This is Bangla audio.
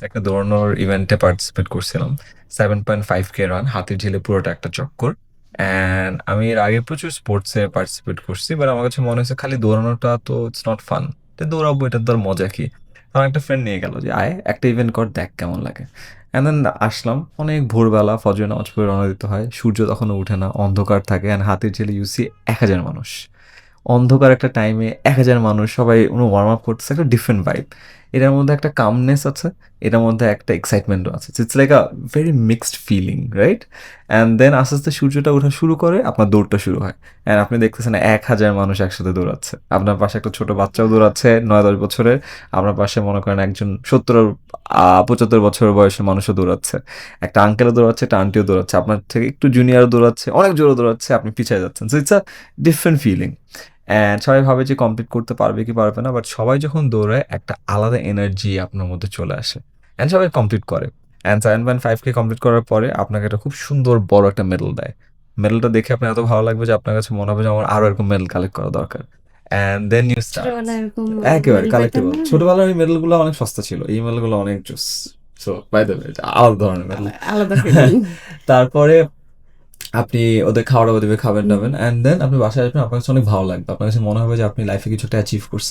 একটা দৌড়ানোর ইভেন্টে পার্টিসিপেট করছিলাম। 7.5K রান, হাতির ঝিলে পুরোটা একটা চক্কর। অ্যান্ড আমি এর আগে প্রচুর স্পোর্টসে পার্টিসিপেট করছি, বাট আমার কাছে মনে হয়েছে খালি দৌড়ানোটা তো ইটস নট ফান। তো দৌড়াবো, এটার তোর মজা কি? আমার একটা ফ্রেন্ড নিয়ে গেল যে আয় একটা ইভেন্ট কর, দেখ কেমন লাগে। অ্যান্ড দেন আসলাম অনেক ভোরবেলা, ফজরের নামাজ পড়ে রওনা দিতে হয়, সূর্য তখনও উঠে না, অন্ধকার থাকে। অ্যান্ড হাতির ঝিলে ইউসি 1,000 মানুষ, অন্ধকার একটা টাইমে 1,000 মানুষ সবাই ওয়ার্ম আপ করতেছে, একটা ডিফারেন্ট ভাইব। এটার মধ্যে একটা কামনেস আছে, এটার মধ্যে একটা এক্সাইটমেন্টও আছে। It's like a very mixed feeling, right? And then আস্তে আস্তে সূর্যটা ওঠা শুরু করে, আপনার দৌড়টা শুরু হয়। অ্যান্ড আপনি দেখতেছেন 1,000 মানুষ একসাথে দৌড়াচ্ছে, আপনার পাশে একটা ছোট বাচ্চাও দৌড়াচ্ছে 9-10 বছরের, আপনার পাশে মনে করেন একজন 70-75 বয়সের মানুষও দৌড়াচ্ছে, একটা আঙ্কেলও দৌড়াচ্ছে, একটা আন্টিও দৌড়াচ্ছে, আপনার থেকে একটু জুনিয়রও দৌড়াচ্ছে, অনেক জোরে দৌড়াচ্ছে, আপনি পিছিয়ে যাচ্ছেন। So it's a different feeling. And সবাই ভাবে যে কমপ্লিট করতে পারবে কি পারবে না, বাট সবাই যখন দৌড়ায় একটা আলাদা এনার্জি আপনার মধ্যে চলে আসে, অ্যান্ড সবাই কমপ্লিট করে। অ্যান্ড 7.5K কমপ্লিট করার পরে আপনাকে একটা খুব সুন্দর বড় একটা মেডেল দেয়। মেডেলটা দেখে আপনার এত ভালো লাগবে যে আপনার কাছে মনে হবে যে আমার আরও এরকম মেডেল কালেক্ট করা দরকার। And then you start. ছোটবেলায় এরকম একেবারে মেডেল পাইতেন কালেক্টেবল। না? ছোটবেলার ওই মেডেলগুলো অনেক সস্তা ছিল, এই মেডেলগুলো অনেক জোস। সো বাই দ্য ওয়ে, আলাদা ধরনের মেডেল। আলাদা ফিলিং। তারপরে আপনি ওদের খাওয়া দাওয়া দিবে, খাবেন টাবেন, অ্যান্ড দেন আপনি বাসায় আসবেন, আপনার কাছে অনেক ভালো লাগবে, আপনার কাছে মনে হবে যে আপনি লাইফে কিছু একটা অ্যাচিভ করছেন।